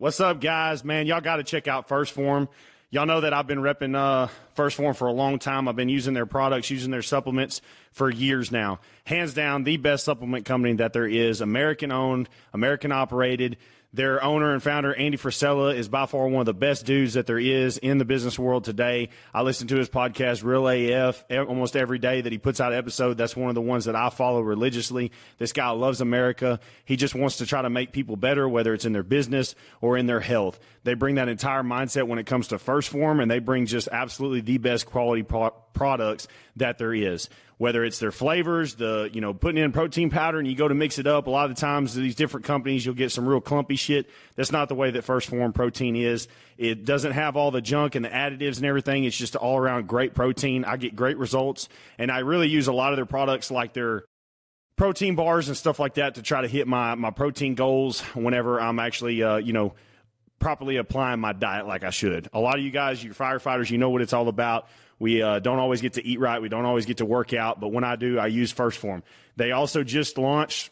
What's up, guys? Man, y'all got to check out First Form. Y'all know that I've been repping First Form for a long time. I've been using their products, using their supplements for years now. Hands down, the best supplement company that there is. American-owned, American-operated. Their owner and founder, Andy Frisella, is by far one of the best dudes that there is in the business world today. I listen to his podcast, Real AF, almost every day that he puts out an episode. That's one of the ones that I follow religiously. This guy loves America. He just wants to try to make people better, whether it's in their business or in their health. They bring that entire mindset when it comes to First Form, and they bring just absolutely the best quality products that there is. Whether it's their flavors, putting in protein powder and you go to mix it up. A lot of the times these different companies, you'll get some real clumpy shit. That's not the way that First Form protein is. It doesn't have all the junk and the additives and everything. It's just all around great protein. I get great results, and I really use a lot of their products like their protein bars and stuff like that to try to hit my protein goals whenever I'm actually, properly applying my diet like I should. A lot of you guys, you firefighters, you know what it's all about. We don't always get to eat right. We don't always get to work out. But when I do, I use First Form. They also just launched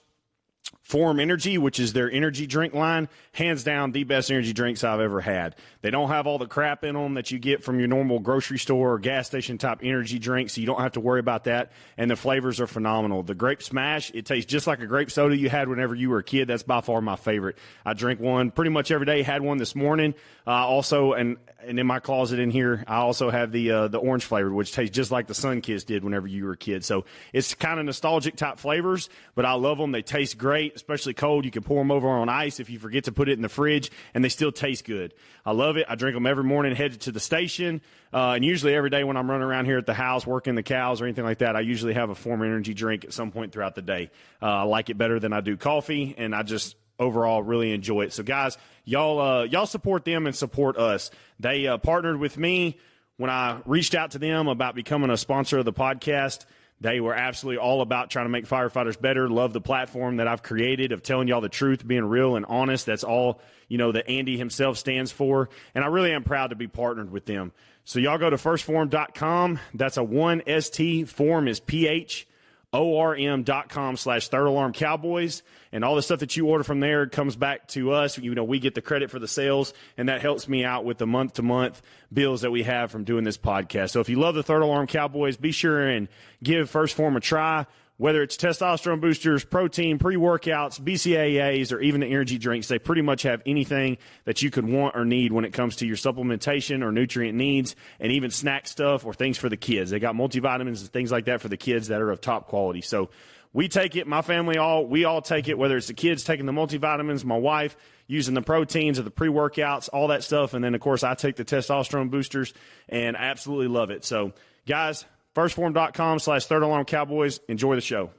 Form Energy, which is their energy drink line. Hands down, the best energy drinks I've ever had. They don't have all the crap in them that you get from your normal grocery store or gas station type energy drinks, so you don't have to worry about that. And the flavors are phenomenal. The Grape Smash, it tastes just like a grape soda you had whenever you were a kid. That's by far my favorite. I drink one pretty much every day. Had one this morning. Also, and in my closet in here, I also have the orange flavored, which tastes just like the Sun Kiss did whenever you were a kid. So it's kind of nostalgic type flavors, but I love them. They taste great, especially cold. You can pour them over on ice if you forget to put it in the fridge, and they still taste good. I love it. I drink them every morning, headed to the station, and usually every day when I'm running around here at the house working the cows or anything like that, I usually have a Form Energy drink at some point throughout the day. I like it better than I do coffee, and I just overall really enjoy it. So guys, y'all support them and support us. They partnered with me when I reached out to them about becoming a sponsor of the podcast. They were absolutely all about trying to make firefighters better. Love the platform that I've created of telling y'all the truth, being real and honest. That's all, that Andy himself stands for. And I really am proud to be partnered with them. So y'all go to firstform.com. That's a 1ST. Form is PHORM.com/Third Alarm Cowboys. And all the stuff that you order from there comes back to us. We get the credit for the sales, and that helps me out with the month-to-month bills that we have from doing this podcast. So if you love the Third Alarm Cowboys, be sure and give First Form a try. Whether it's testosterone boosters, protein, pre-workouts, BCAAs, or even the energy drinks, they pretty much have anything that you could want or need when it comes to your supplementation or nutrient needs, and even snack stuff or things for the kids. They got multivitamins and things like that for the kids that are of top quality. So we take it, my family, we all take it, whether it's the kids taking the multivitamins, my wife using the proteins or the pre-workouts, all that stuff. And then, of course, I take the testosterone boosters and I absolutely love it. So, guys, firstform.com/Third Alarm Cowboys. Enjoy the show.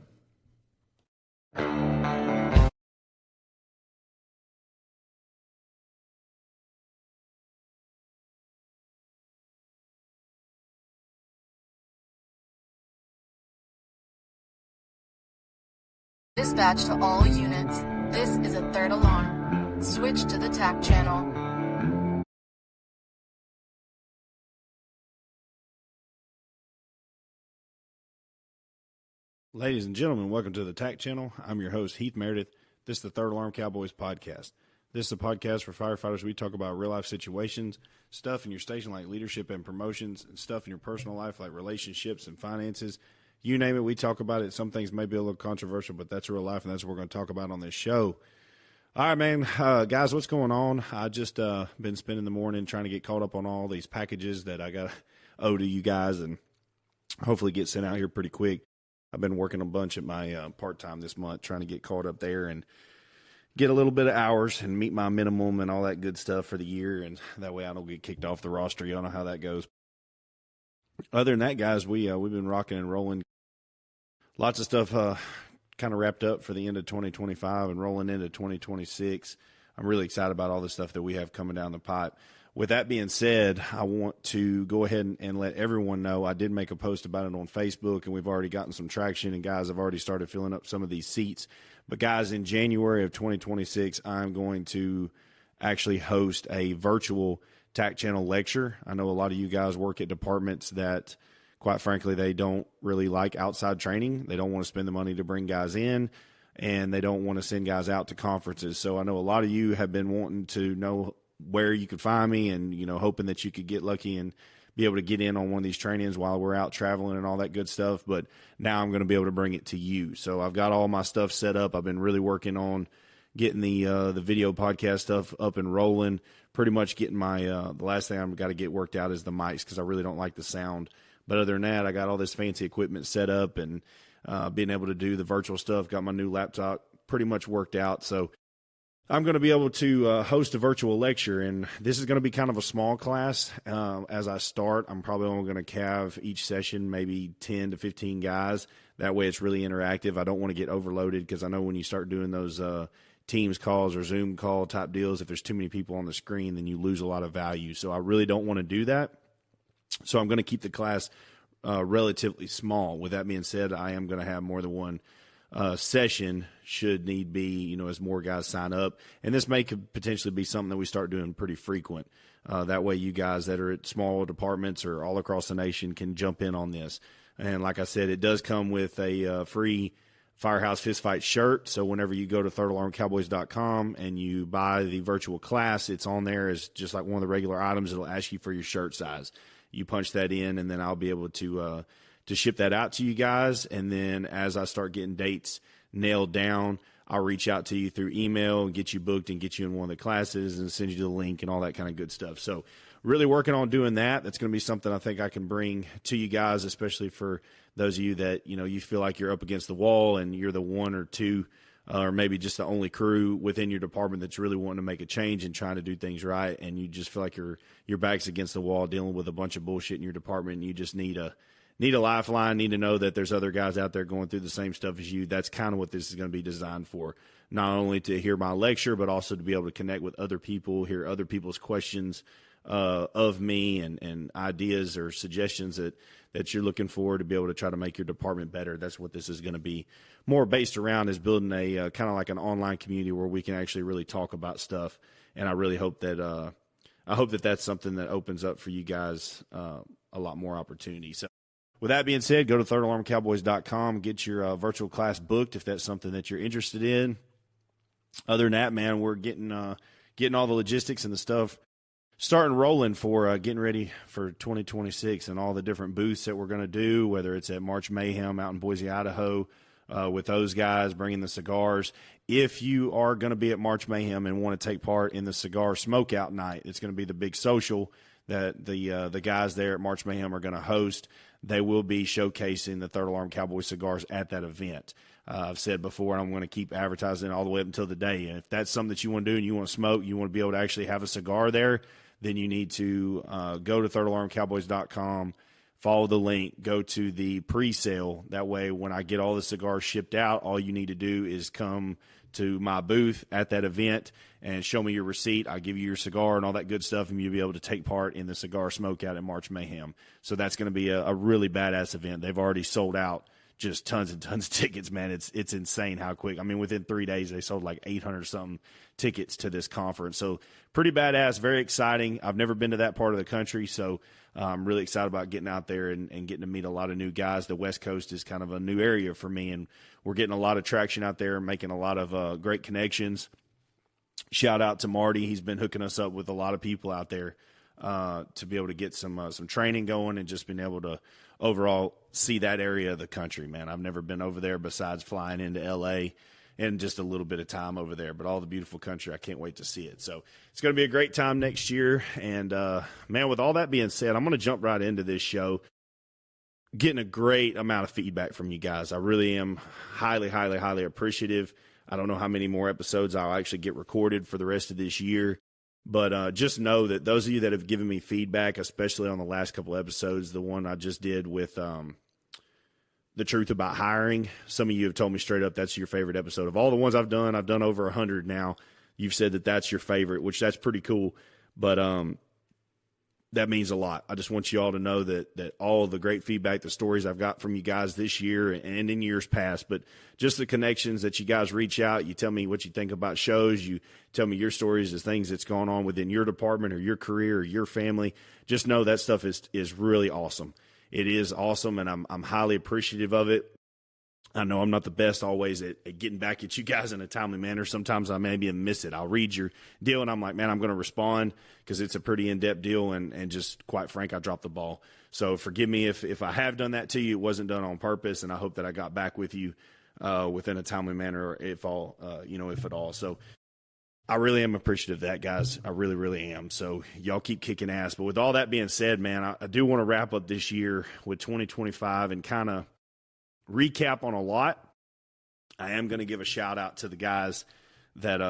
Dispatch to all units. This is a third alarm. Switch to the TAC channel. Ladies and gentlemen, welcome to the TAC Channel. I'm your host, Heath Meredith. This is the Third Alarm Cowboys podcast. This is a podcast for firefighters. We talk about real-life situations, stuff in your station like leadership and promotions, and stuff in your personal life like relationships and finances. You name it, we talk about it. Some things may be a little controversial, but that's real life, and that's what we're going to talk about on this show. All right, man. Guys, what's going on? I just been spending the morning trying to get caught up on all these packages that I got to owe to you guys and hopefully get sent out here pretty quick. I've been working a bunch at my part-time this month trying to get caught up there and get a little bit of hours and meet my minimum and all that good stuff for the year, and that way I don't get kicked off the roster. You don't know how that goes. Other than that, guys, we've been rocking and rolling. Lots of stuff kind of wrapped up for the end of 2025 and rolling into 2026. I'm really excited about all the stuff that we have coming down the pipe. With that being said, I want to go ahead and let everyone know I did make a post about it on Facebook, and we've already gotten some traction, and guys have already started filling up some of these seats. But, guys, in January of 2026, I'm going to actually host a virtual TAC Channel lecture. I know a lot of you guys work at departments that, quite frankly, they don't really like outside training. They don't want to spend the money to bring guys in. and they don't want to send guys out to conferences. So I know a lot of you have been wanting to know where you could find me, and, hoping that you could get lucky and be able to get in on one of these trainings while we're out traveling and all that good stuff. But now I'm going to be able to bring it to you. So I've got all my stuff set up. I've been really working on getting the video podcast stuff up and rolling, pretty much getting my the last thing I've got to get worked out is the mics, because I really don't like the sound. But other than that, I got all this fancy equipment set up, and being able to do the virtual stuff, got my new laptop pretty much worked out. So I'm going to be able to host a virtual lecture, and this is going to be kind of a small class. As I start, I'm probably only going to have each session maybe 10 to 15 guys. That way it's really interactive. I don't want to get overloaded, because I know when you start doing those Teams calls or Zoom call type deals, if there's too many people on the screen, then you lose a lot of value. So I really don't want to do that. So I'm going to keep the class relatively small. With that being said, I am going to have more than one session should need be, as more guys sign up. And this could potentially be something that we start doing pretty frequent. That way you guys that are at small departments or all across the nation can jump in on this. And like I said, it does come with a free Firehouse Fist Fight shirt. So whenever you go to thirdAlarmCowboys.com and you buy the virtual class, it's on there as just like one of the regular items. It'll ask you for your shirt size. You punch that in, and then I'll be able to ship that out to you guys. And then as I start getting dates nailed down, I'll reach out to you through email and get you booked and get you in one of the classes and send you the link and all that kind of good stuff. So really working on doing that. That's going to be something I think I can bring to you guys, especially for those of you that, you feel like you're up against the wall and you're the one or two or maybe just the only crew within your department that's really wanting to make a change and trying to do things right, and you just feel like your back's against the wall dealing with a bunch of bullshit in your department, and you just need a lifeline, need to know that there's other guys out there going through the same stuff as you. That's kind of what this is going to be designed for, not only to hear my lecture, but also to be able to connect with other people, hear other people's questions of me and ideas or suggestions that you're looking for to be able to try to make your department better. That's what this is going to be more based around, is building a kind of like an online community where we can actually really talk about stuff. And I really hope that that's something that opens up for you guys a lot more opportunity. So with that being said, go to thirdAlarmCowboys.com, get your virtual class booked if that's something that you're interested in. Other than that, man, we're getting all the logistics and the stuff starting rolling for getting ready for 2026 and all the different booths that we're going to do, whether it's at March Mayhem out in Boise, Idaho, with those guys bringing the cigars. If you are going to be at March Mayhem and want to take part in the cigar smokeout night, it's going to be the big social that the guys there at March Mayhem are going to host. They will be showcasing the Third Alarm Cowboy cigars at that event. I've said before, and I'm going to keep advertising all the way up until the day. And if that's something that you want to do and you want to smoke, you want to be able to actually have a cigar there, then you need to go to thirdAlarmCowboys.com, follow the link, go to the pre-sale. That way, when I get all the cigars shipped out, all you need to do is come to my booth at that event and show me your receipt. I'll give you your cigar and all that good stuff, and you'll be able to take part in the cigar smokeout at March Mayhem. So that's going to be a really badass event. They've already sold out just tons and tons of tickets, man. It's insane how quick. I mean, within 3 days, they sold like 800-something tickets to this conference. So pretty badass, very exciting. I've never been to that part of the country, so I'm really excited about getting out there and getting to meet a lot of new guys. The West Coast is kind of a new area for me, and we're getting a lot of traction out there, making a lot of great connections. Shout out to Marty. He's been hooking us up with a lot of people out there to be able to get some training going and just being able to overall see that area of the country, man. I've never been over there besides flying into L.A. and just a little bit of time over there. But all the beautiful country, I can't wait to see it. So it's going to be a great time next year. And, man, with all that being said, I'm going to jump right into this show. Getting a great amount of feedback from you guys. I really am highly, highly, highly appreciative. I don't know how many more episodes I'll actually get recorded for the rest of this year. But just know that those of you that have given me feedback, especially on the last couple episodes, the one I just did with the truth about hiring, some of you have told me straight up that's your favorite episode. Of all the ones I've done over 100 now. You've said that that's your favorite, which that's pretty cool. But that means a lot. I just want you all to know that all of the great feedback, the stories I've got from you guys this year and in years past, but just the connections that you guys reach out, you tell me what you think about shows, you tell me your stories, the things that's going on within your department or your career or your family. Just know that stuff is really awesome. It is awesome, and I'm highly appreciative of it. I know I'm not the best always at getting back at you guys in a timely manner. Sometimes I maybe miss it. I'll read your deal and I'm like, man, I'm going to respond because it's a pretty in-depth deal. And just quite frank, I dropped the ball. So forgive me if I have done that to you. It wasn't done on purpose. And I hope that I got back with you within a timely manner, if at all. So I really am appreciative of that, guys. I really, really am. So y'all keep kicking ass. But with all that being said, man, I do want to wrap up this year with 2025 and kind of recap on a lot. I am going to give a shout out to the guys that,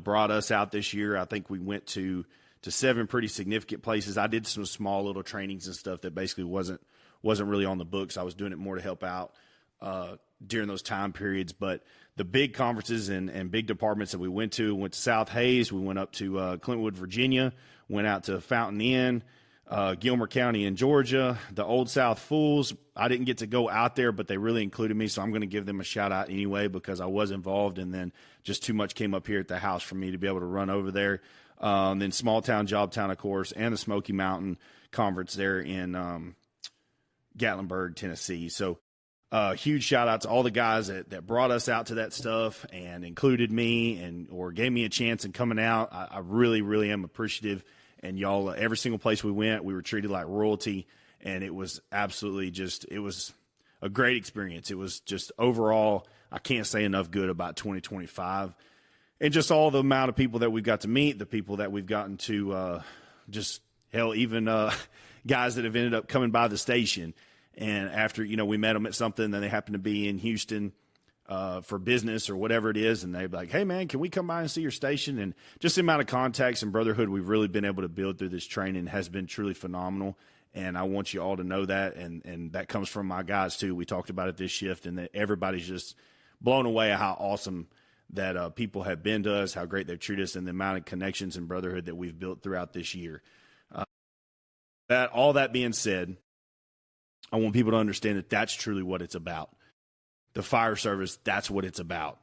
brought us out this year. I think we went to 7 pretty significant places. I did some small little trainings and stuff that basically wasn't really on the books. I was doing it more to help out during those time periods. But the big conferences and big departments that we went to South Hays. We went up to Clintwood, Virginia, went out to Fountain Inn, Gilmer County in Georgia, the Old South Fools. I didn't get to go out there, but they really included me, so I'm going to give them a shout out anyway because I was involved, and then just too much came up here at the house for me to be able to run over there. Then Small Town, Job Town, of course, and the Smoky Mountain Conference there in Gatlinburg, Tennessee. So huge shout out to all the guys that brought us out to that stuff and included me or gave me a chance in coming out. I really, really am appreciative. And y'all, every single place we went, we were treated like royalty. And it was absolutely it was a great experience. It was just overall, I can't say enough good about 2025. And just all the amount of people that we've got to meet, the people that we've gotten to even guys that have ended up coming by the station. And after, we met them at something, then they happened to be in Houston for business or whatever it is. And they're like, hey, man, can we come by and see your station? And just the amount of contacts and brotherhood we've really been able to build through this training has been truly phenomenal. And I want you all to know that. And that comes from my guys, too. We talked about it this shift, and that everybody's just blown away at how awesome that people have been to us, how great they've treated us, and the amount of connections and brotherhood that we've built throughout this year. All that being said, I want people to understand that that's truly what it's about. The fire service, that's what it's about.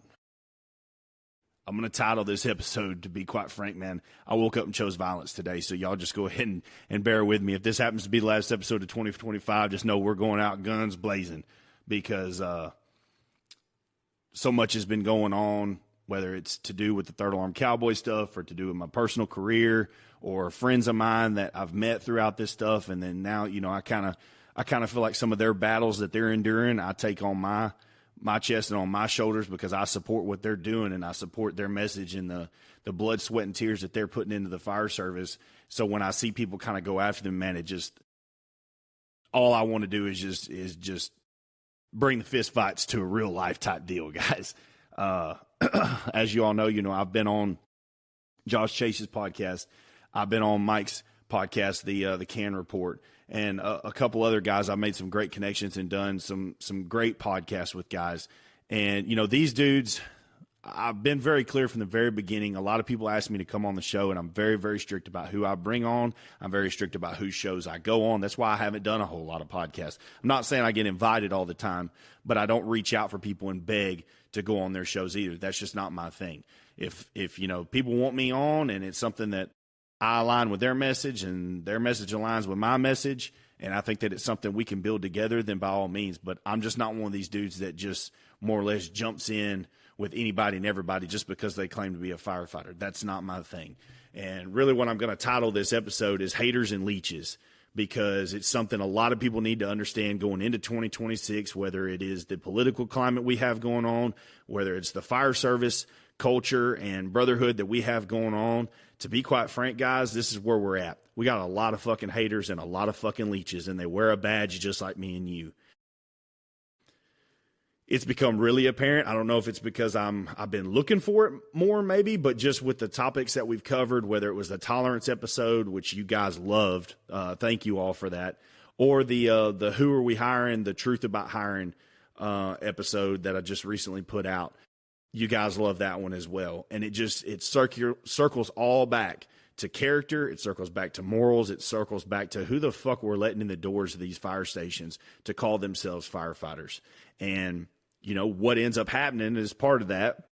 I'm going to title this episode, to be quite frank, man, I woke up and chose violence today, so y'all just go ahead and bear with me. If this happens to be the last episode of 2025, just know we're going out guns blazing because so much has been going on, whether it's to do with the Third Alarm Cowboy stuff or to do with my personal career or friends of mine that I've met throughout this stuff. And then now, I kind of feel like some of their battles that they're enduring, I take on my chest and on my shoulders because I support what they're doing and I support their message and the blood, sweat, and tears that they're putting into the fire service. So when I see people kind of go after them, man, all I want to do is just bring the fist fights to a real life type deal, guys. As you all know, I've been on Josh Chase's podcast. I've been on Mike's podcast, the Can Report, and a couple other guys. I've made some great connections and done some great podcasts with guys. And, these dudes, I've been very clear from the very beginning. A lot of people ask me to come on the show, and I'm very, very strict about who I bring on. I'm very strict about whose shows I go on. That's why I haven't done a whole lot of podcasts. I'm not saying I get invited all the time, but I don't reach out for people and beg to go on their shows either. That's just not my thing. If people want me on and it's something that I align with their message and their message aligns with my message, and I think that it's something we can build together, then by all means. But I'm just not one of these dudes that just more or less jumps in with anybody and everybody just because they claim to be a firefighter. That's not my thing. And really what I'm going to title this episode is Haters and Leeches, because it's something a lot of people need to understand going into 2026, whether it is the political climate we have going on, whether it's the fire service culture and brotherhood that we have going on. To be quite frank, guys, this is where we're at. We got a lot of fucking haters and a lot of fucking leeches, and they wear a badge just like me and you. It's become really apparent. I don't know if it's because I've been looking for it more maybe, but just with the topics that we've covered, whether it was the tolerance episode, which you guys loved, thank you all for that, or the Who Are We Hiring, the Truth About Hiring episode that I just recently put out. You guys love that one as well. And it circles all back to character. It circles back to morals. It circles back to who the fuck we're letting in the doors of these fire stations to call themselves firefighters. And, what ends up happening as part of that,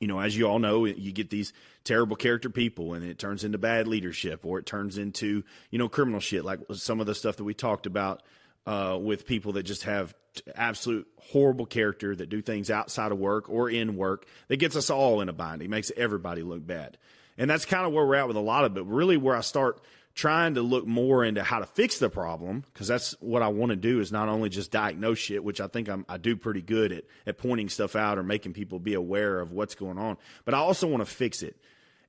as you all know, you get these terrible character people and it turns into bad leadership, or it turns into, criminal shit, like some of the stuff that we talked about with people that just have absolute horrible character, that do things outside of work or in work, that gets us all in a bind. It makes everybody look bad. And that's kind of where we're at with a lot of it. Really where I start trying to look more into how to fix the problem, because that's what I want to do, is not only just diagnose shit, which I think I do pretty good at pointing stuff out or making people be aware of what's going on, but I also want to fix it.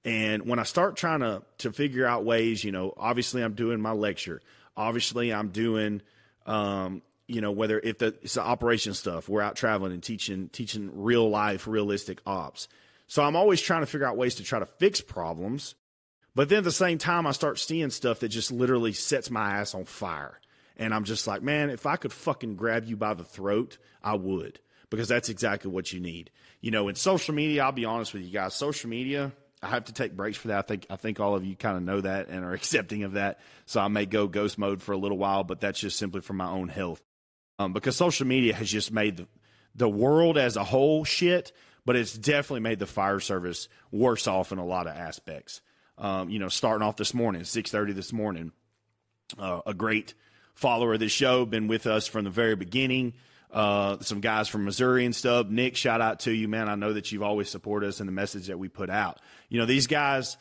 And when I start trying to figure out ways, obviously I'm doing my lecture. Obviously I'm doing, whether if it's the operation stuff, we're out traveling and teaching real life, realistic ops. So I'm always trying to figure out ways to try to fix problems. But then at the same time, I start seeing stuff that just literally sets my ass on fire. And I'm just like, man, if I could fucking grab you by the throat, I would, because that's exactly what you need. In social media, I'll be honest with you guys, social media, I have to take breaks for that. I think all of you kind of know that and are accepting of that. So I may go ghost mode for a little while, but that's just simply for my own health. Because social media has just made the world as a whole shit, but it's definitely made the fire service worse off in a lot of aspects. Starting off this morning, 6:30 this morning, a great follower of the show, been with us from the very beginning. Some guys from Missouri and stuff. Nick, shout out to you, man. I know that you've always supported us in the message that we put out. These guys,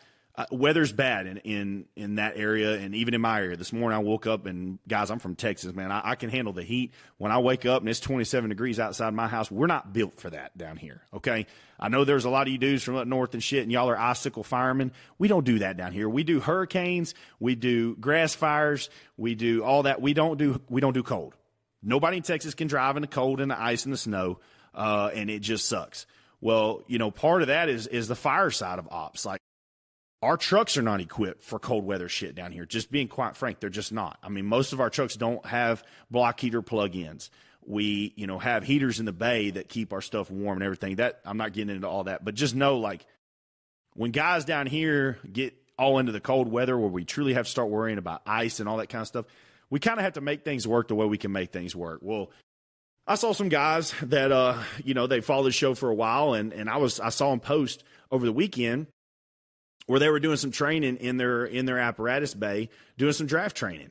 weather's bad in that area, and even in my area. This morning I woke up, and guys, I'm from Texas, man. I can handle the heat. When I wake up and it's 27 degrees outside my house, we're not built for that down here, okay? I know there's a lot of you dudes from up north and shit, and y'all are icicle firemen. We don't do that down here. We do hurricanes, we do grass fires, we do all that. We don't do cold. Nobody in Texas can drive in the cold and the ice and the snow, and it just sucks. Well, part of that is the fire side of ops. Like, our trucks are not equipped for cold weather shit down here. Just being quite frank, they're just not. I mean, most of our trucks don't have block heater plug-ins. We, have heaters in the bay that keep our stuff warm and everything. That, I'm not getting into all that, but just know, like, when guys down here get all into the cold weather where we truly have to start worrying about ice and all that kind of stuff, we kind of have to make things work the way we can make things work. Well, I saw some guys that, they followed the show for a while, and I saw them post over the weekend where they were doing some training in their apparatus bay, doing some draft training,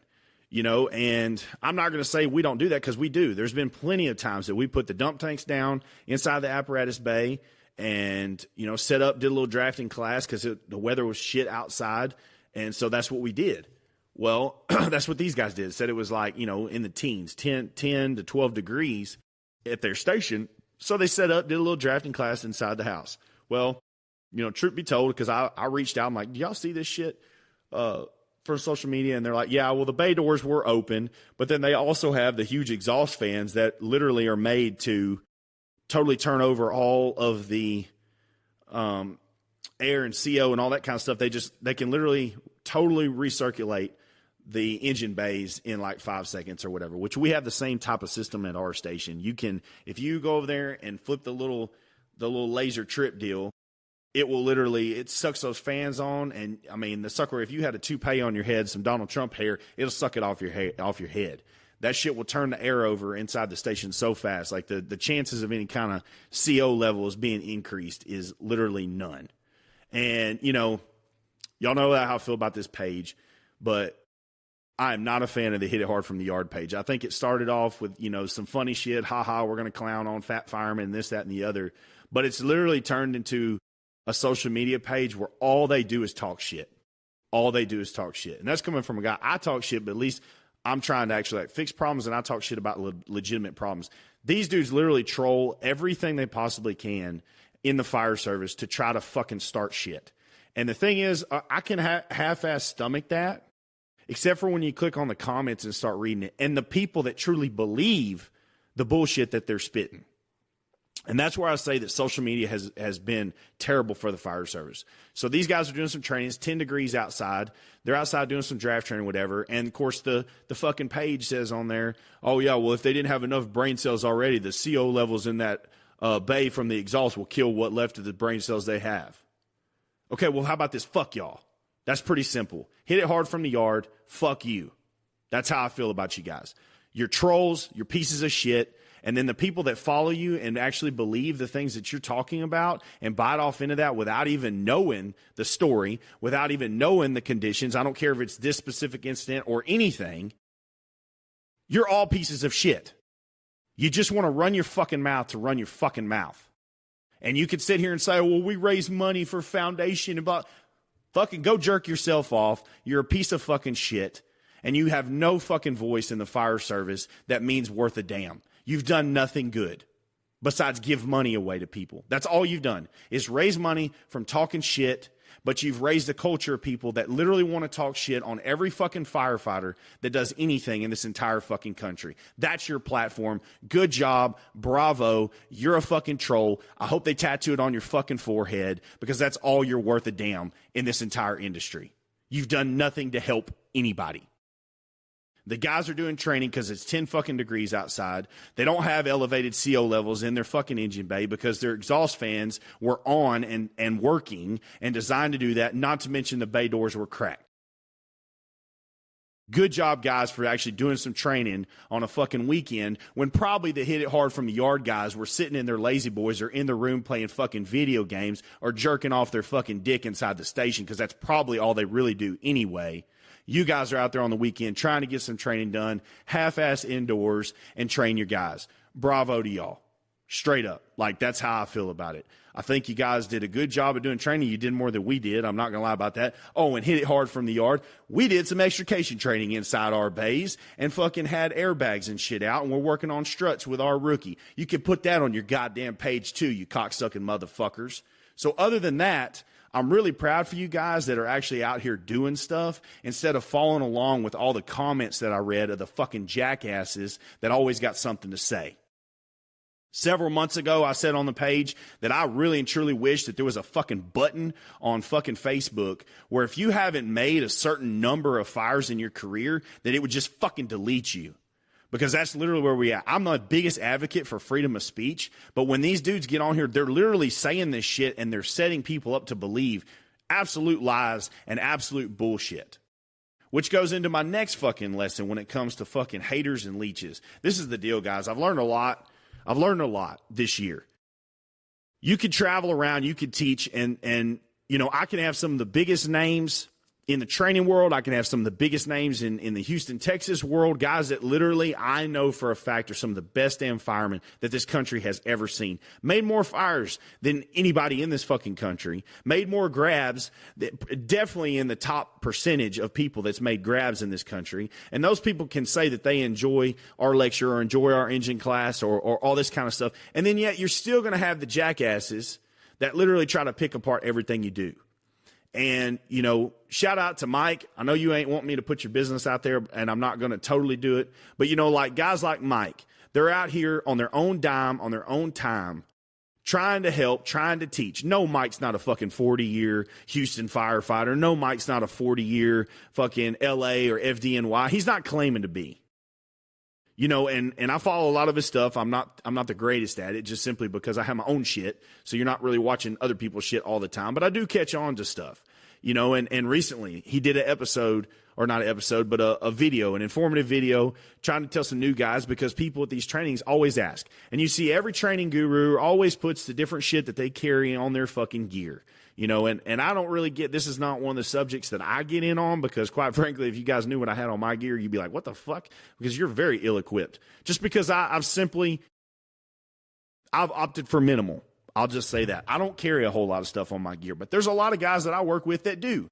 and I'm not going to say we don't do that, because we do. There's been plenty of times that we put the dump tanks down inside the apparatus bay and, set up, did a little drafting class because the weather was shit outside. And so that's what we did. Well, that's what these guys did. Said it was like, in the teens, 10 to 12 degrees at their station. So they set up, did a little drafting class inside the house. Well, truth be told, because I reached out, I'm like, do y'all see this shit for social media? And they're like, yeah, well, the bay doors were open, but then they also have the huge exhaust fans that literally are made to totally turn over all of the air and CO and all that kind of stuff. They can literally totally recirculate the engine bays in like 5 seconds or whatever, which we have the same type of system at our station. You can, if you go over there and flip the little laser trip deal, it sucks those fans on. And I mean, the sucker, if you had a toupee on your head, some Donald Trump hair, it'll suck it off your head. That shit will turn the air over inside the station so fast. Like the chances of any kind of CO levels being increased is literally none. And, y'all know how I feel about this page, but I am not a fan of the Hit It Hard from the Yard page. I think it started off with, some funny shit. We're going to clown on fat firemen, this, that, and the other. But it's literally turned into a social media page where all they do is talk shit. All they do is talk shit. And that's coming from a guy. I talk shit, but at least I'm trying to actually fix problems, and I talk shit about legitimate problems. These dudes literally troll everything they possibly can in the fire service to try to fucking start shit. And the thing is, I can half-ass stomach that, except for when you click on the comments and start reading it, and the people that truly believe the bullshit that they're spitting. And that's where I say that social media has been terrible for the fire service. So these guys are doing some training. It's 10 degrees outside. They're outside doing some draft training, whatever. And, of course, the fucking page says on there, oh, yeah, well, if they didn't have enough brain cells already, the CO levels in that bay from the exhaust will kill what left of the brain cells they have. Okay, well, how about this? Fuck y'all. That's pretty simple. Hit it hard from the yard. Fuck you. That's how I feel about you guys. You're trolls. You're pieces of shit. And then the people that follow you and actually believe the things that you're talking about and bite off into that without even knowing the story, without even knowing the conditions, I don't care if it's this specific incident or anything, You're all pieces of shit. You just want to run your fucking mouth to run your fucking mouth. And you could sit here and say, well, we raise money for foundation. About fucking go jerk yourself off. You're a piece of fucking shit. And you have no fucking voice in the fire service that means worth a damn. You've done nothing good besides give money away to people. That's all you've done is raise money from talking shit. But you've raised a culture of people that literally want to talk shit on every fucking firefighter that does anything in this entire fucking country. That's your platform. Good job. Bravo. You're a fucking troll. I hope they tattoo it on your fucking forehead because that's all you're worth a damn in this entire industry. You've done nothing to help anybody. The guys are doing training because it's 10 fucking degrees outside. They don't have elevated CO levels in their fucking engine bay because their exhaust fans were on and working and designed to do that, not to mention the bay doors were cracked. Good job, guys, for actually doing some training on a fucking weekend when probably the hit it hard from the yard guys were sitting in their lazy boys or in the room playing fucking video games or jerking off their fucking dick inside the station because that's probably all they really do anyway. You guys are out there on the weekend trying to get some training done, half-ass indoors, and train your guys. Bravo to y'all. Straight up. Like, that's how I feel about it. I think you guys did a good job of doing training. You did more than we did. I'm not going to lie about that. Oh, and hit it hard from the yard. We did some extrication training inside our bays and fucking had airbags and shit out, and we're working on struts with our rookie. You can put that on your goddamn page, too, you cocksucking motherfuckers. So other than that, I'm really proud for you guys that are actually out here doing stuff instead of following along with all the comments that I read of the fucking jackasses that always got something to say. Several months ago, I said on the page that I really and truly wish that there was a fucking button on fucking Facebook where if you haven't made a certain number of fires in your career, that it would just fucking delete you. Because that's literally where we at. I'm the biggest advocate for freedom of speech, but when these dudes get on here, they're literally saying this shit and they're setting people up to believe absolute lies and absolute bullshit. Which goes into my next fucking lesson when it comes to fucking haters and leeches. This is the deal, guys. I've learned a lot. I've learned a lot this year. You could travel around, you could teach, and you know, I can have some of the biggest names in the training world. I can have some of the biggest names in the Houston, Texas world, guys that literally I know for a fact are some of the best damn firemen that this country has ever seen. Made more fires than anybody in this fucking country. Made more grabs, definitely in the top percentage of people that's made grabs in this country. And those people can say that they enjoy our lecture or enjoy our engine class or all this kind of stuff. And then yet you're still going to have the jackasses that literally try to pick apart everything you do. And, you know, shout out to Mike. I know you ain't want me to put your business out there, and I'm not going to totally do it. But, you know, like guys like Mike, they're out here on their own dime, on their own time, trying to help, trying to teach. No, Mike's not a fucking 40-year Houston firefighter. No, Mike's not a 40-year fucking LA or FDNY. He's not claiming to be. You know, and I follow a lot of his stuff. I'm not the greatest at it, just simply because I have my own shit. So you're not really watching other people's shit all the time. But I do catch on to stuff, you know, and recently he did an episode, or not an episode, but a video, an informative video, trying to tell some new guys, because people at these trainings always ask. And you see every training guru always puts the different shit that they carry on their fucking gear. You know, and I don't really get, this is not one of the subjects that I get in on, because quite frankly, if you guys knew what I had on my gear, you'd be like, what the fuck? Because you're very ill-equipped. Just because I've opted for minimal. I'll just say that. I don't carry a whole lot of stuff on my gear, but there's a lot of guys that I work with that do.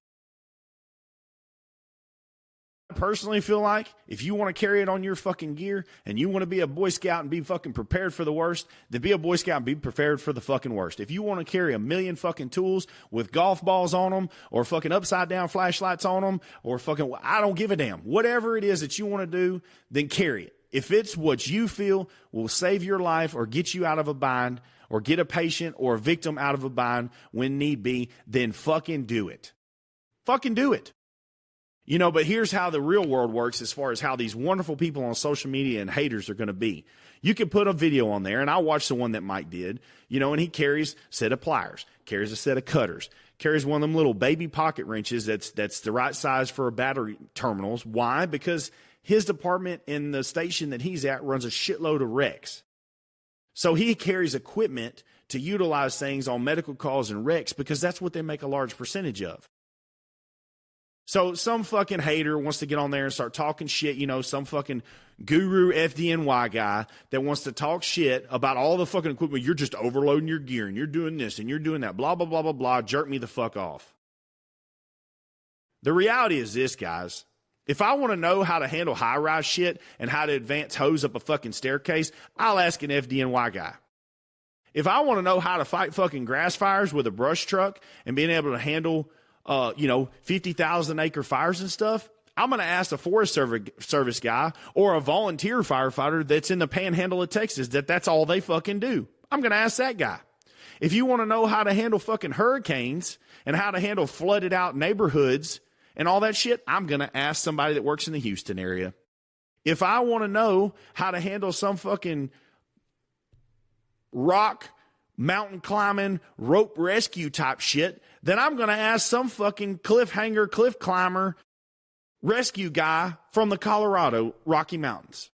I personally feel like if you want to carry it on your fucking gear and you want to be a Boy Scout and be fucking prepared for the worst, then be a Boy Scout and be prepared for the fucking worst. If you want to carry 1,000,000 fucking tools with golf balls on them or fucking upside down flashlights on them or fucking, I don't give a damn. Whatever it is that you want to do, then carry it. If it's what you feel will save your life or get you out of a bind or get a patient or a victim out of a bind when need be, then fucking do it. Fucking do it. You know, but here's how the real world works as far as how these wonderful people on social media and haters are going to be. You can put a video on there, and I watched the one that Mike did, you know, and he carries a set of pliers, carries a set of cutters, carries one of them little baby pocket wrenches that's the right size for battery terminals. Why? Because his department in the station that he's at runs a shitload of wrecks. So he carries equipment to utilize things on medical calls and wrecks because that's what they make a large percentage of. So some fucking hater wants to get on there and start talking shit, some fucking guru FDNY guy that wants to talk shit about all the fucking equipment. You're just overloading your gear and you're doing this and you're doing that, blah, blah, blah, blah, blah. Jerk me the fuck off. The reality is this, guys. If I want to know how to handle high-rise shit and how to advance hose up a fucking staircase, I'll ask an FDNY guy. If I want to know how to fight fucking grass fires with a brush truck and being able to handle 50,000 acre fires and stuff, I'm going to ask a Forest Service guy or a volunteer firefighter that's in the panhandle of Texas that's all they fucking do. I'm going to ask that guy. If you want to know how to handle fucking hurricanes and how to handle flooded out neighborhoods and all that shit, I'm going to ask somebody that works in the Houston area. If I want to know how to handle some fucking rock, mountain climbing, rope rescue type shit, then I'm going to ask some fucking cliff climber, rescue guy from the Colorado Rocky Mountains.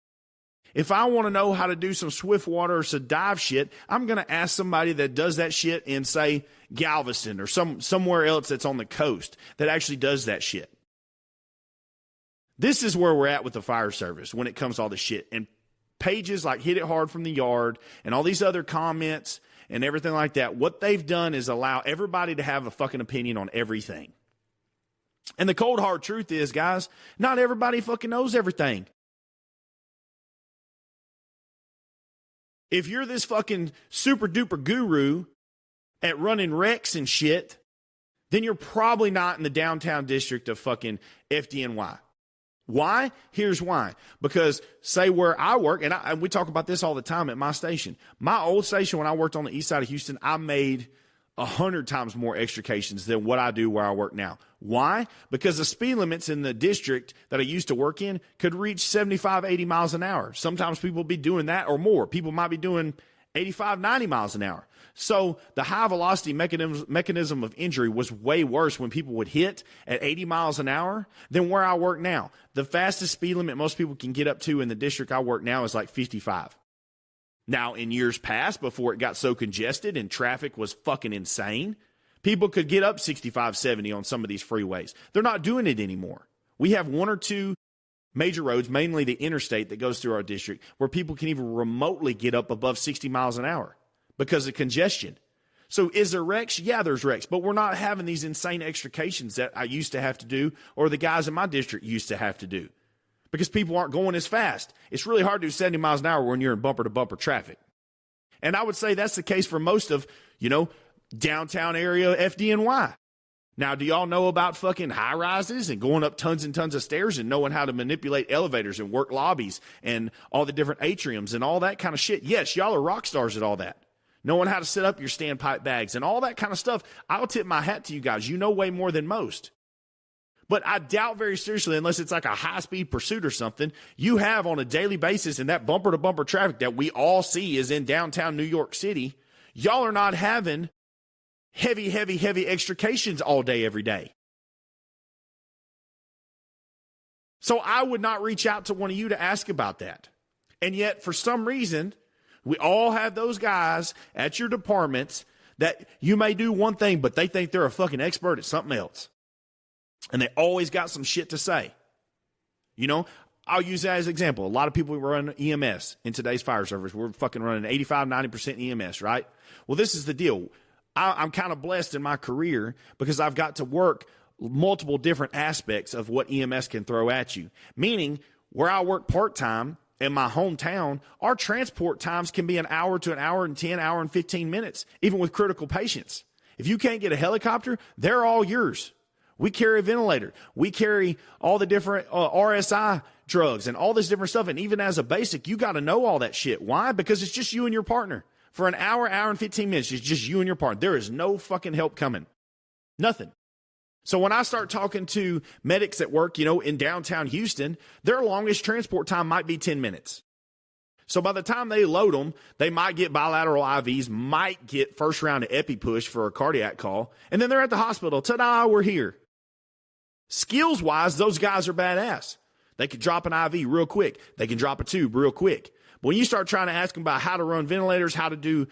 If I want to know how to do some swift water or some dive shit, I'm going to ask somebody that does that shit in, say, Galveston or somewhere else that's on the coast that actually does that shit. This is where we're at with the fire service when it comes to all this shit. And pages like Hit It Hard from the Yard and all these other comments and everything like that, what they've done is allow everybody to have a fucking opinion on everything. And the cold hard truth is, guys, not everybody fucking knows everything. If you're this fucking super duper guru at running wrecks and shit, then you're probably not in the downtown district of fucking FDNY. Why? Here's why. Because say where I work, and we talk about this all the time at my station. My old station, when I worked on the east side of Houston, I made 100 times more extrications than what I do where I work now. Why? Because the speed limits in the district that I used to work in could reach 75, 80 miles an hour. Sometimes people will be doing that or more. People might be doing 85, 90 miles an hour. So the high velocity mechanism of injury was way worse when people would hit at 80 miles an hour than where I work now. The fastest speed limit most people can get up to in the district I work now is like 55. Now, in years past, before it got so congested and traffic was fucking insane, people could get up 65, 70 on some of these freeways. They're not doing it anymore. We have one or two major roads, mainly the interstate that goes through our district, where people can even remotely get up above 60 miles an hour because of congestion. So is there wrecks? Yeah, there's wrecks, but we're not having these insane extrications that I used to have to do or the guys in my district used to have to do because people aren't going as fast. It's really hard to do 70 miles an hour when you're in bumper-to-bumper traffic. And I would say that's the case for most of, downtown area FDNY. Now, do y'all know about fucking high-rises and going up tons and tons of stairs and knowing how to manipulate elevators and work lobbies and all the different atriums and all that kind of shit? Yes, y'all are rock stars at all that. Knowing how to set up your standpipe bags and all that kind of stuff. I'll tip my hat to you guys. You know way more than most. But I doubt very seriously, unless it's like a high-speed pursuit or something, you have on a daily basis in that bumper-to-bumper traffic that we all see is in downtown New York City, y'all are not having heavy extrications all day, every day. So I would not reach out to one of you to ask about that. And yet, for some reason, we all have those guys at your departments that you may do one thing, but they think they're a fucking expert at something else. And they always got some shit to say. I'll use that as an example. A lot of people run EMS in today's fire service. We're fucking running 85, 90% EMS, right? Well, this is the deal. I'm kind of blessed in my career because I've got to work multiple different aspects of what EMS can throw at you. Meaning, where I work part-time in my hometown, our transport times can be an hour to an hour and 10, hour and 15 minutes, even with critical patients. If you can't get a helicopter, they're all yours. We carry a ventilator. We carry all the different RSI drugs and all this different stuff. And even as a basic, you got to know all that shit. Why? Because it's just you and your partner. For an hour and 15 minutes, it's just you and your partner. There is no fucking help coming. Nothing. So when I start talking to medics at work, in downtown Houston, their longest transport time might be 10 minutes. So by the time they load them, they might get bilateral IVs, might get first round of EpiPush for a cardiac call, and then they're at the hospital. Ta-da, we're here. Skills-wise, those guys are badass. They can drop an IV real quick. They can drop a tube real quick. But when you start trying to ask them about how to run ventilators, how to do,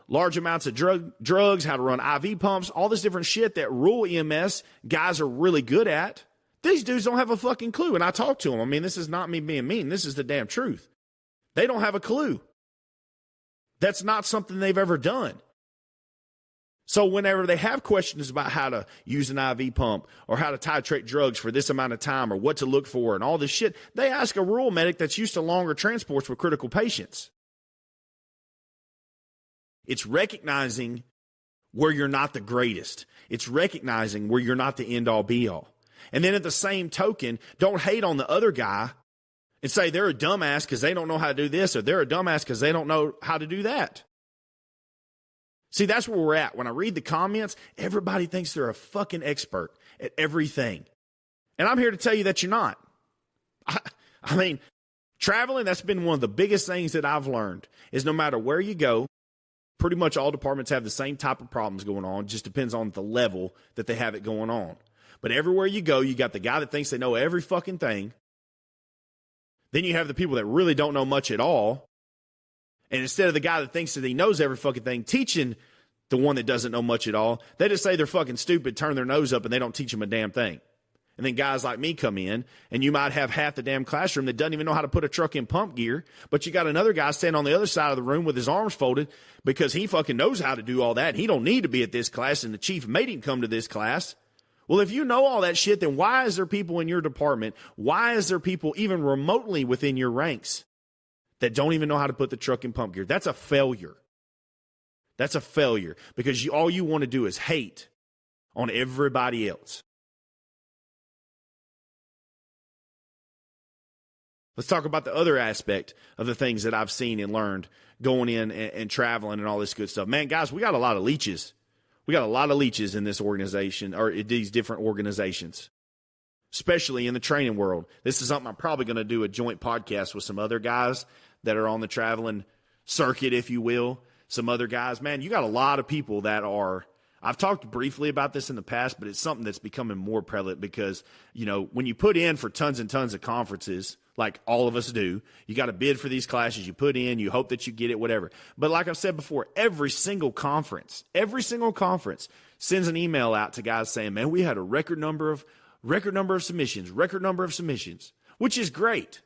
large amounts of drugs, how to run IV pumps, all this different shit that rural EMS guys are really good at, these dudes don't have a fucking clue. And I talk to them. I mean, this is not me being mean. This is the damn truth. They don't have a clue. That's not something they've ever done. So whenever they have questions about how to use an IV pump or how to titrate drugs for this amount of time or what to look for and all this shit, they ask a rural medic that's used to longer transports with critical patients. It's recognizing where you're not the greatest. It's recognizing where you're not the end all be all. And then at the same token, don't hate on the other guy and say they're a dumbass because they don't know how to do this, or they're a dumbass because they don't know how to do that. See, that's where we're at. When I read the comments, everybody thinks they're a fucking expert at everything. And I'm here to tell you that you're not. I mean, traveling, that's been one of the biggest things that I've learned, is no matter where you go, pretty much all departments have the same type of problems going on. It just depends on the level that they have it going on. But everywhere you go, you got the guy that thinks they know every fucking thing. Then you have the people that really don't know much at all. And instead of the guy that thinks that he knows every fucking thing teaching the one that doesn't know much at all, they just say they're fucking stupid, turn their nose up, and they don't teach them a damn thing. And then guys like me come in, and you might have half the damn classroom that doesn't even know how to put a truck in pump gear, but you got another guy standing on the other side of the room with his arms folded because he fucking knows how to do all that. He don't need to be at this class, and the chief made him come to this class. Well, if you know all that shit, then why is there people in your department, why is there people even remotely within your ranks that don't even know how to put the truck in pump gear? That's a failure. That's a failure because all you want to do is hate on everybody else. Let's talk about the other aspect of the things that I've seen and learned going in and traveling and all this good stuff. Man, guys, we got a lot of leeches. We got a lot of leeches in this organization, or in these different organizations, especially in the training world. This is something I'm probably going to do a joint podcast with some other guys that are on the traveling circuit, if you will. Some other guys. Man, you got a lot of people that are, I've talked briefly about this in the past, but it's something that's becoming more prevalent because, when you put in for tons and tons of conferences, like all of us do, you got to bid for these classes, you put in, you hope that you get it, whatever. But like I've said before, every single conference sends an email out to guys saying, man, we had a record number of submissions, which is great.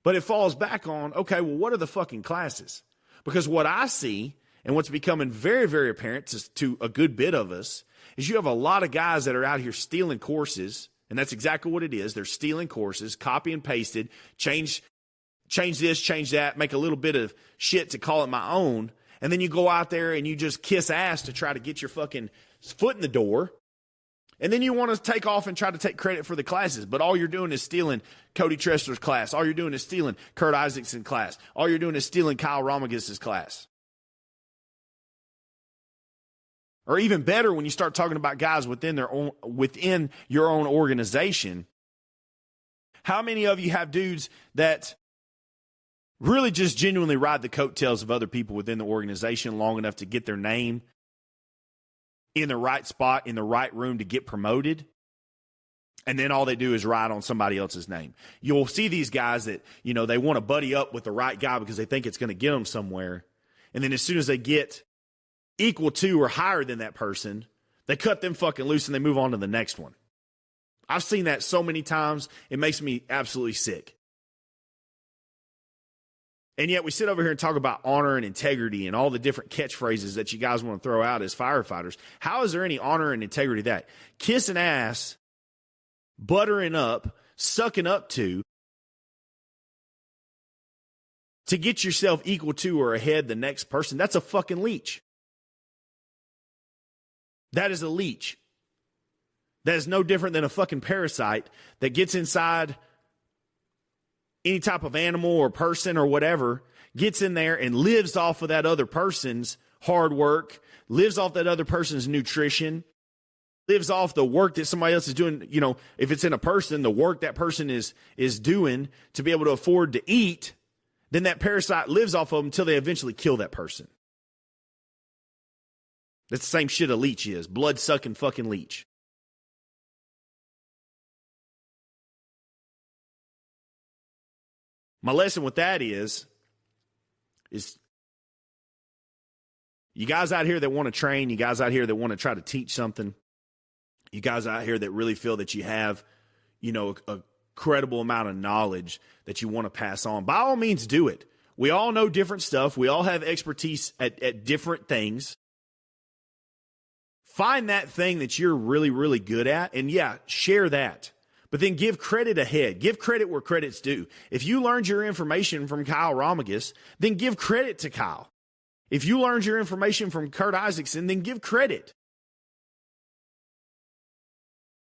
But it falls back on, okay, well, what are the fucking classes? Because what I see and what's becoming very, very apparent to a good bit of us is you have a lot of guys that are out here stealing courses. And that's exactly what it is. They're stealing courses, copy and pasted, change this, change that, make a little bit of shit to call it my own. And then you go out there and you just kiss ass to try to get your fucking foot in the door. And then you want to take off and try to take credit for the classes. But all you're doing is stealing Cody Tressler's class. All you're doing is stealing Kurt Isaacson's class. All you're doing is stealing Kyle Romagus' class. Or even better, when you start talking about guys within your own organization, how many of you have dudes that really just genuinely ride the coattails of other people within the organization long enough to get their name in the right spot, in the right room to get promoted? And then all they do is ride on somebody else's name. You'll see these guys that, they want to buddy up with the right guy because they think it's going to get them somewhere. And then as soon as they get equal to or higher than that person, they cut them fucking loose and they move on to the next one. I've seen that so many times, it makes me absolutely sick. And yet we sit over here and talk about honor and integrity and all the different catchphrases that you guys want to throw out as firefighters. How is there any honor and integrity that? Kissing ass, buttering up, sucking up to get yourself equal to or ahead the next person, that's a fucking leech. That is a leech. That is no different than a fucking parasite that gets inside any type of animal or person or whatever, gets in there and lives off of that other person's hard work, lives off that other person's nutrition, lives off the work that somebody else is doing. If it's in a person, the work that person is doing to be able to afford to eat, then that parasite lives off of them until they eventually kill that person. That's the same shit a leech is. Blood-sucking fucking leech. My lesson with that is you guys out here that want to train, you guys out here that want to try to teach something, you guys out here that really feel that you have, a credible amount of knowledge that you want to pass on, by all means do it. We all know different stuff. We all have expertise at different things. Find that thing that you're really, really good at, and share that. But then give credit ahead. Give credit where credit's due. If you learned your information from Kyle Romagus, then give credit to Kyle. If you learned your information from Kurt Isaacson, then give credit.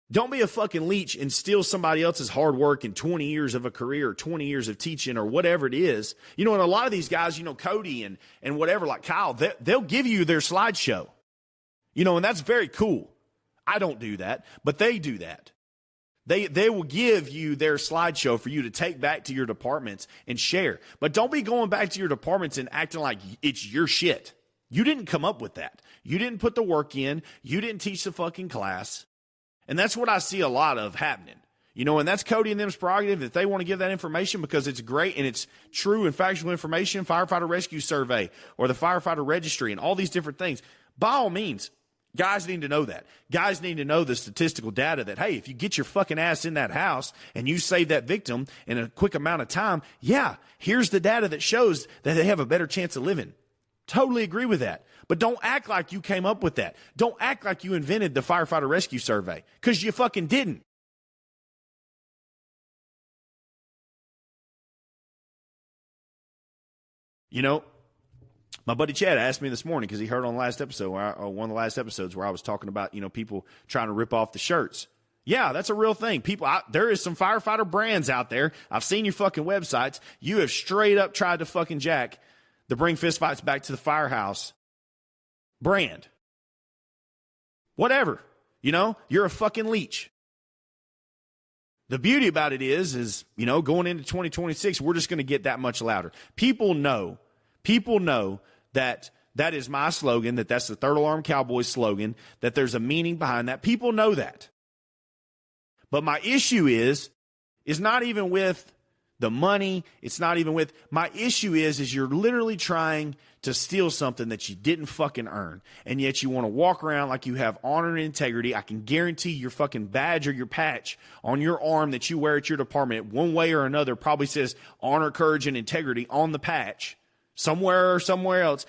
Don't be a fucking leech and steal somebody else's hard work and 20 years of a career, or 20 years of teaching, or whatever it is. And a lot of these guys, Cody and whatever, like Kyle, they'll give you their slideshow. And that's very cool. I don't do that, but they do that. They will give you their slideshow for you to take back to your departments and share. But don't be going back to your departments and acting like it's your shit. You didn't come up with that. You didn't put the work in. You didn't teach the fucking class. And that's what I see a lot of happening. And that's Cody and them's prerogative. If they want to give that information because it's great and it's true and factual information, firefighter rescue survey or the firefighter registry and all these different things, by all means, guys need to know that. Guys need to know the statistical data that, hey, if you get your fucking ass in that house and you save that victim in a quick amount of time, here's the data that shows that they have a better chance of living. Totally agree with that. But don't act like you came up with that. Don't act like you invented the firefighter rescue survey, because you fucking didn't. My buddy Chad asked me this morning, because he heard on the last episode, one of the last episodes where I was talking about, people trying to rip off the shirts. Yeah, that's a real thing. There is some firefighter brands out there. I've seen your fucking websites. You have straight up tried to fucking jack the Bring Fistfights Back to the Firehouse brand. Whatever. You're a fucking leech. The beauty about it is, going into 2026, we're just going to get that much louder. People know that is my slogan, that's the Third Alarm Cowboys slogan, that there's a meaning behind that. People know that. But my issue is not even with the money. It's not even with, my issue is you're literally trying to steal something that you didn't fucking earn. And yet you want to walk around like you have honor and integrity. I can guarantee your fucking badge or your patch on your arm that you wear at your department, one way or another, probably says honor, courage, and integrity on the patch somewhere or somewhere else.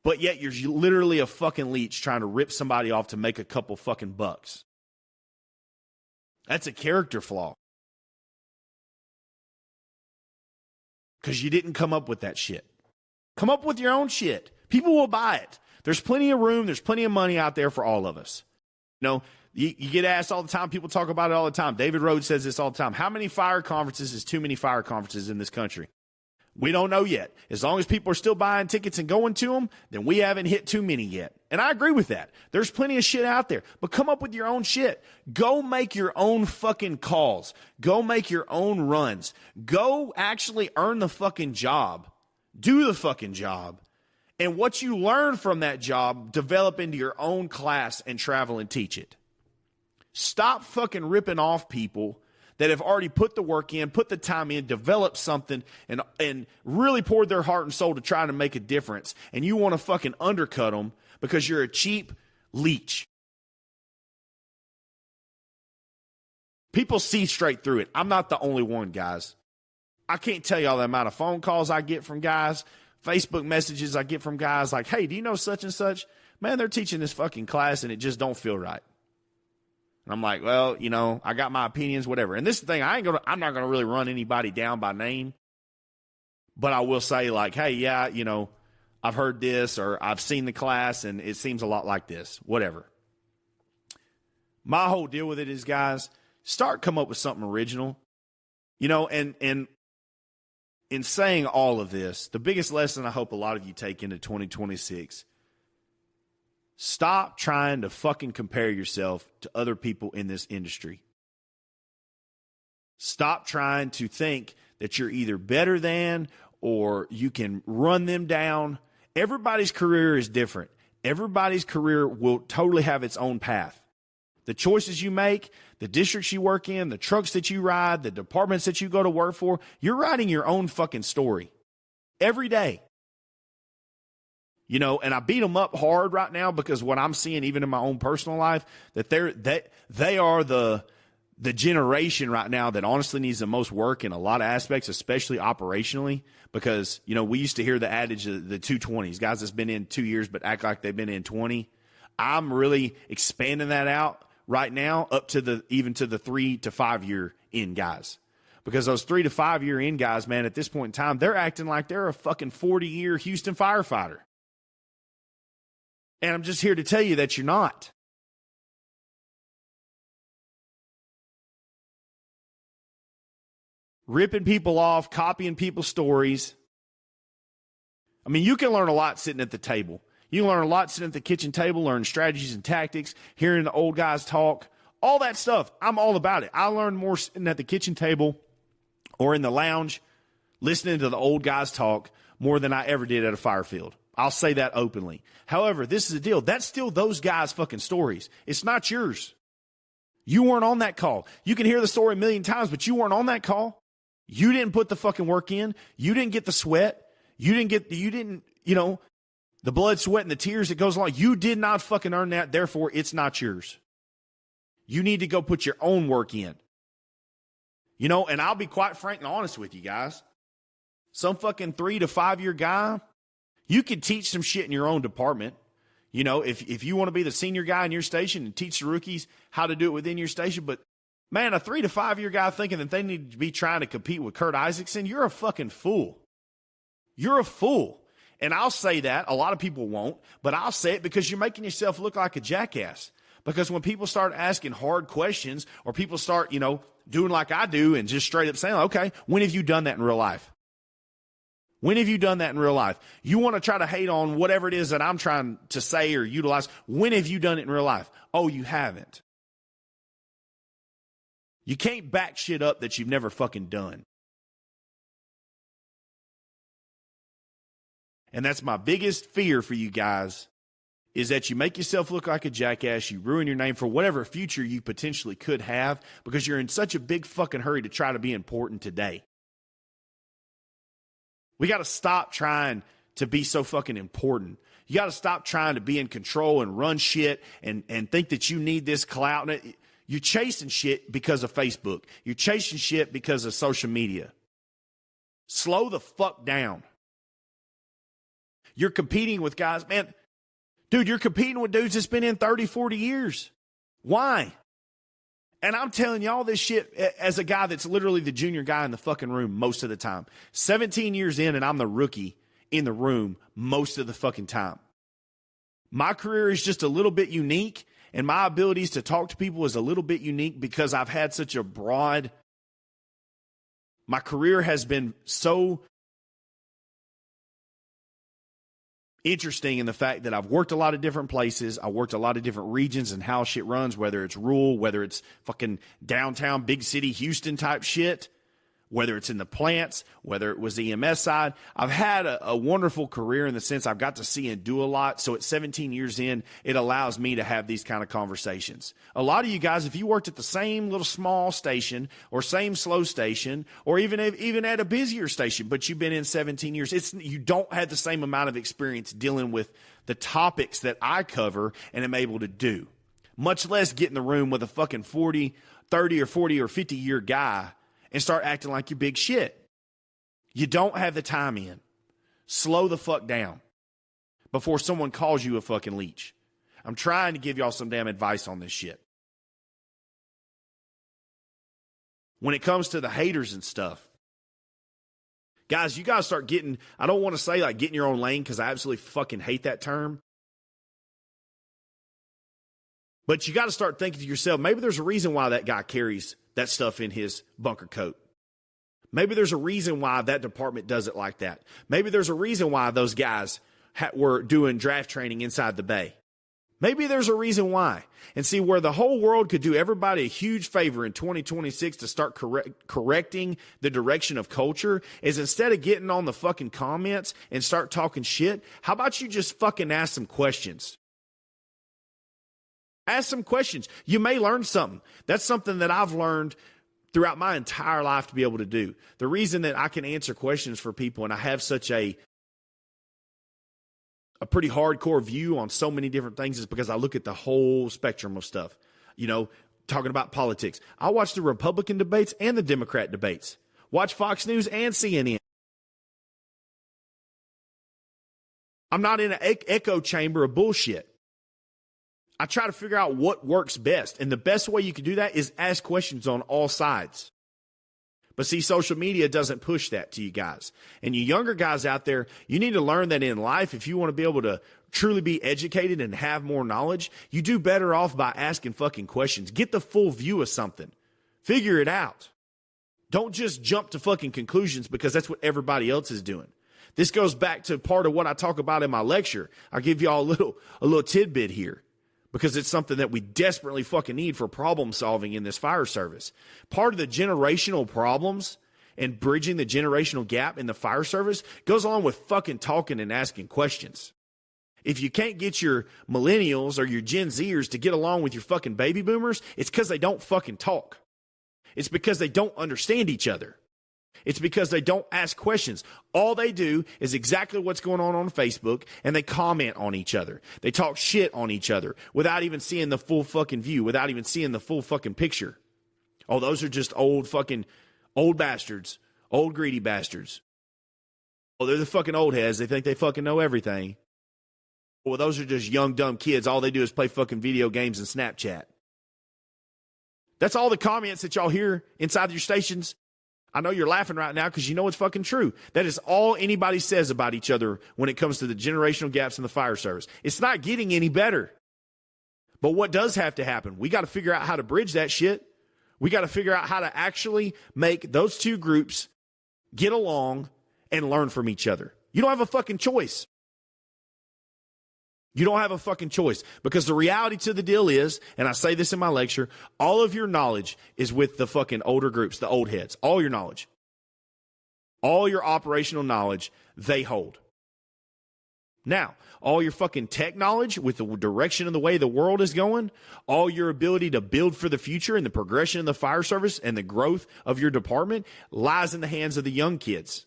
But yet you're literally a fucking leech trying to rip somebody off to make a couple fucking bucks. That's a character flaw. Because you didn't come up with that shit. Come up with your own shit. People will buy it. There's plenty of room. There's plenty of money out there for all of us. You get asked all the time. People talk about it all the time. David Rhodes says this all the time. How many fire conferences is too many fire conferences in this country? We don't know yet. As long as people are still buying tickets and going to them, then we haven't hit too many yet. And I agree with that. There's plenty of shit out there. But come up with your own shit. Go make your own fucking calls. Go make your own runs. Go actually earn the fucking job. Do the fucking job. And what you learn from that job, develop into your own class and travel and teach it. Stop fucking ripping off people that have already put the work in, put the time in, developed something, and really poured their heart and soul to try to make a difference. And you want to fucking undercut them because you're a cheap leech. People see straight through it. I'm not the only one, guys. I can't tell y'all the amount of phone calls I get from guys, Facebook messages I get from guys like, hey, do you know such and such? Man, they're teaching this fucking class and it just don't feel right. And I'm like, well, I got my opinions, whatever. And this thing, I'm not going to really run anybody down by name. But I will say like, hey, yeah, I've heard this or I've seen the class and it seems a lot like this, whatever. My whole deal with it is, guys, come up with something original, and in saying all of this, the biggest lesson I hope a lot of you take into 2026, stop trying to fucking compare yourself to other people in this industry. Stop trying to think that you're either better than or you can run them down. Everybody's career is different. Everybody's career will totally have its own path. The choices you make, the districts you work in, the trucks that you ride, the departments that you go to work for. You're writing your own fucking story every day. You know, and I beat them up hard right now because what I'm seeing, even in my own personal life, that they are the generation right now that honestly needs the most work in a lot of aspects, especially operationally, because, you know, we used to hear the adage of the 220s, guys that's been in 2 years but act like they've been in 20. I'm really expanding that out right now up to even to the 3 to 5 year in guys. Because those 3 to 5 year in guys, man, at this point in time, they're acting like they're a fucking 40-year Houston firefighter. And I'm just here to tell you that you're not. Ripping people off, copying people's stories. I mean, you can learn a lot sitting at the table. You can learn a lot sitting at the kitchen table, learn strategies and tactics, hearing the old guys talk, all that stuff. I'm all about it. I learned more sitting at the kitchen table or in the lounge, listening to the old guys talk more than I ever did at a fire field. I'll say that openly. However, this is the deal. That's still those guys' fucking stories. It's not yours. You weren't on that call. You can hear the story a million times, but you weren't on that call. You didn't put the fucking work in. You didn't get the sweat. You didn't, you know, the blood, sweat, and the tears that goes along. You did not fucking earn that. Therefore, it's not yours. You need to go put your own work in. You know, and I'll be quite frank and honest with you guys. Some fucking 3 to 5 year guy, you can teach some shit in your own department. You know, if you want to be the senior guy in your station and teach the rookies how to do it within your station. But, man, a 3 to 5 year guy thinking that they need to be trying to compete with Kurt Isaacson, you're a fucking fool. You're a fool. And I'll say that. A lot of people won't. But I'll say it because you're making yourself look like a jackass. Because when people start asking hard questions or people start, you know, doing like I do and just straight up saying, okay, when have you done that in real life? When have you done that in real life? You want to try to hate on whatever it is that I'm trying to say or utilize. When have you done it in real life? Oh, you haven't. You can't back shit up that you've never fucking done. And that's my biggest fear for you guys, is that you make yourself look like a jackass, you ruin your name for whatever future you potentially could have because you're in such a big fucking hurry to try to be important today. We got to stop trying to be so fucking important. You got to stop trying to be in control and run shit and think that you need this clout. You're chasing shit because of Facebook. You're chasing shit because of social media. Slow the fuck down. You're competing with guys, man. Dude, you're competing with dudes that's been in 30, 40 years. Why? And I'm telling y'all this shit as a guy that's literally the junior guy in the fucking room most of the time. 17 years in and I'm the rookie in the room most of the fucking time. My career is just a little bit unique and my abilities to talk to people is a little bit unique because I've had such a broad, my career has been so interesting in the fact that I've worked a lot of different places. I worked a lot of different regions and how shit runs, whether it's rural, whether it's fucking downtown, big city, Houston type shit, whether it's in the plants, whether it was the EMS side. I've had a wonderful career in the sense I've got to see and do a lot. So at 17 years in, it allows me to have these kind of conversations. A lot of you guys, if you worked at the same little small station or same slow station or even at a busier station, but you've been in 17 years, you don't have the same amount of experience dealing with the topics that I cover and am able to do, much less get in the room with a fucking 30 or 40 or 50 year guy and start acting like you're big shit. You don't have the time in. Slow the fuck down before someone calls you a fucking leech. I'm trying to give y'all some damn advice on this shit. When it comes to the haters and stuff, guys, you guys start getting, I don't want to say like get in your own lane because I absolutely fucking hate that term. But you got to start thinking to yourself, maybe there's a reason why that guy carries that stuff in his bunker coat. Maybe there's a reason why that department does it like that. Maybe there's a reason why those guys were doing draft training inside the bay. Maybe there's a reason why. And see, where the whole world could do everybody a huge favor in 2026 to start correcting the direction of culture is instead of getting on the fucking comments and start talking shit, how about you just fucking ask some questions? Ask some questions. You may learn something. That's something that I've learned throughout my entire life to be able to do. The reason that I can answer questions for people and I have such a pretty hardcore view on so many different things is because I look at the whole spectrum of stuff. You know, talking about politics. I watch the Republican debates and the Democrat debates. Watch Fox News and CNN. I'm not in an echo chamber of bullshit. I try to figure out what works best. And the best way you can do that is ask questions on all sides. But see, social media doesn't push that to you guys. And you younger guys out there, you need to learn that in life, if you want to be able to truly be educated and have more knowledge, you do better off by asking fucking questions. Get the full view of something. Figure it out. Don't just jump to fucking conclusions because that's what everybody else is doing. This goes back to part of what I talk about in my lecture. I'll give y'all a little tidbit here, because it's something that we desperately fucking need for problem solving in this fire service. Part of the generational problems and bridging the generational gap in the fire service goes along with fucking talking and asking questions. If you can't get your millennials or your Gen Zers to get along with your fucking baby boomers, it's because they don't fucking talk. It's because they don't understand each other. It's because they don't ask questions. All they do is exactly what's going on Facebook, and they comment on each other. They talk shit on each other without even seeing the full fucking view, without even seeing the full fucking picture. Oh, those are just old bastards, old greedy bastards. Oh, they're the fucking old heads. They think they fucking know everything. Well, those are just young, dumb kids. All they do is play fucking video games and Snapchat. That's all the comments that y'all hear inside your stations. I know you're laughing right now because you know it's fucking true. That is all anybody says about each other when it comes to the generational gaps in the fire service. It's not getting any better. But what does have to happen? We got to figure out how to bridge that shit. We got to figure out how to actually make those two groups get along and learn from each other. You don't have a fucking choice. You don't have a fucking choice, because the reality to the deal is, and I say this in my lecture, all of your knowledge is with the fucking older groups, the old heads. All your knowledge. All your operational knowledge, they hold. Now, all your fucking tech knowledge with the direction of the way the world is going, all your ability to build for the future and the progression in the fire service and the growth of your department lies in the hands of the young kids.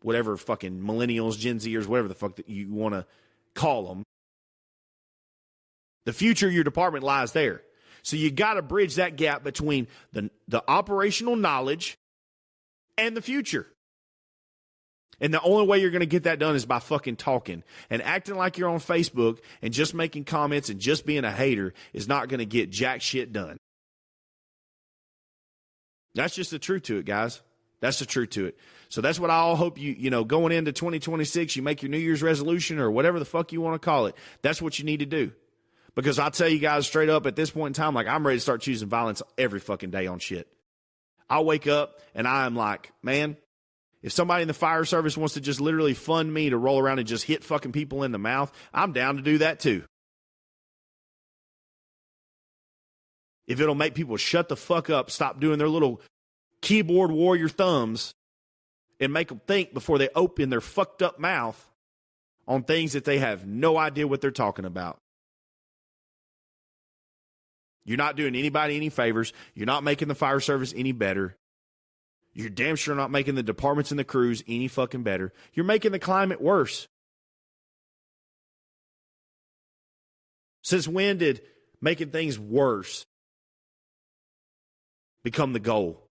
Whatever fucking millennials, Gen Zers, whatever the fuck that you want to call them. The future of your department lies there. So you got to bridge that gap between the operational knowledge and the future. And the only way you're going to get that done is by fucking talking. And acting like you're on Facebook and just making comments and just being a hater is not going to get jack shit done. That's just the truth to it, guys. That's the truth to it. So that's what I all hope you know, going into 2026, you make your New Year's resolution or whatever the fuck you want to call it. That's what you need to do. Because I'll tell you guys straight up, at this point in time, like, I'm ready to start choosing violence every fucking day on shit. I wake up and I'm like, man, if somebody in the fire service wants to just literally fund me to roll around and just hit fucking people in the mouth, I'm down to do that too. If it'll make people shut the fuck up, stop doing their little keyboard warrior thumbs, and make them think before they open their fucked up mouth on things that they have no idea what they're talking about. You're not doing anybody any favors. You're not making the fire service any better. You're damn sure not making the departments and the crews any fucking better. You're making the climate worse. Since when did making things worse become the goal?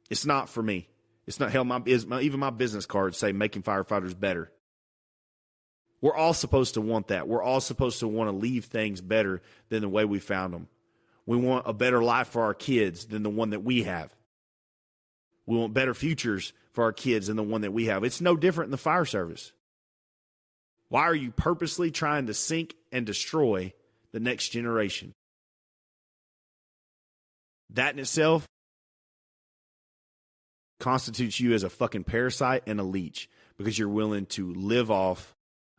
It's not for me. It's not. Hell, even my business cards say making firefighters better. We're all supposed to want that. We're all supposed to want to leave things better than the way we found them. We want a better life for our kids than the one that we have. We want better futures for our kids than the one that we have. It's no different in the fire service. Why are you purposely trying to sink and destroy the next generation? That in itself constitutes you as a fucking parasite and a leech, because you're willing to live off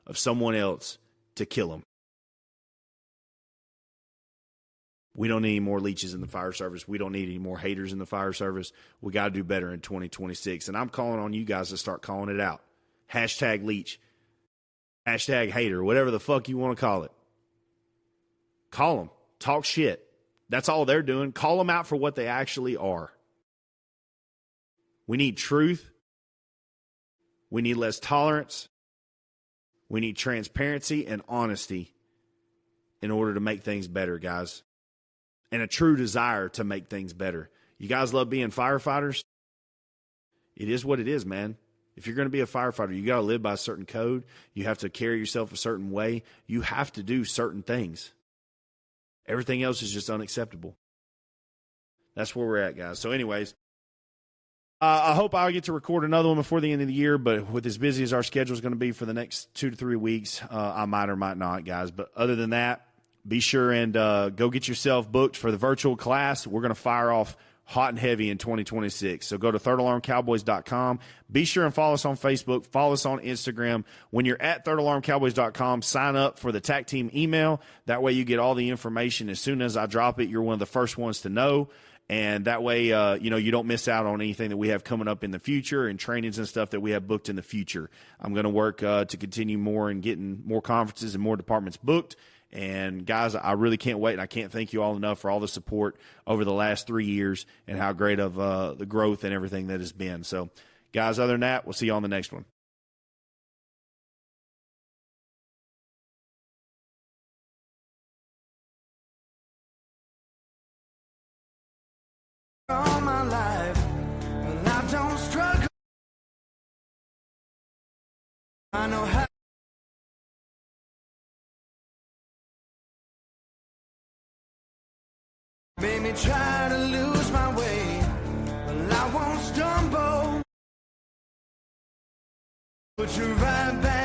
of someone else to kill them. We don't need any more leeches in the fire service. We don't need any more haters in the fire service. We got to do better in 2026. And I'm calling on you guys to start calling it out. Hashtag leech. Hashtag hater. Whatever the fuck you want to call it. Call them. Talk shit. That's all they're doing. Call them out for what they actually are. We need truth. We need less tolerance. We need transparency and honesty in order to make things better, guys. And a true desire to make things better. You guys love being firefighters? It is what it is, man. If you're going to be a firefighter, you got to live by a certain code. You have to carry yourself a certain way. You have to do certain things. Everything else is just unacceptable. That's where we're at, guys. So anyways, I hope I'll get to record another one before the end of the year, but with as busy as our schedule is going to be for the next 2 to 3 weeks, I might or might not, guys. But other than that, be sure and go get yourself booked for the virtual class. We're going to fire off hot and heavy in 2026. So go to thirdalarmcowboys.com. Be sure and follow us on Facebook. Follow us on Instagram. When you're at thirdalarmcowboys.com, sign up for the TAC team email. That way you get all the information. As soon as I drop it, you're one of the first ones to know. And that way, you don't miss out on anything that we have coming up in the future and trainings and stuff that we have booked in the future. I'm going to work to continue more and getting more conferences and more departments booked. And guys, I really can't wait. And I can't thank you all enough for all the support over the last 3 years and how great of the growth and everything that has been. So guys, other than that, we'll see you on the next one. All my life, well, I don't struggle. I know how. Made me try to lose my way, well, I won't stumble. Put you right back.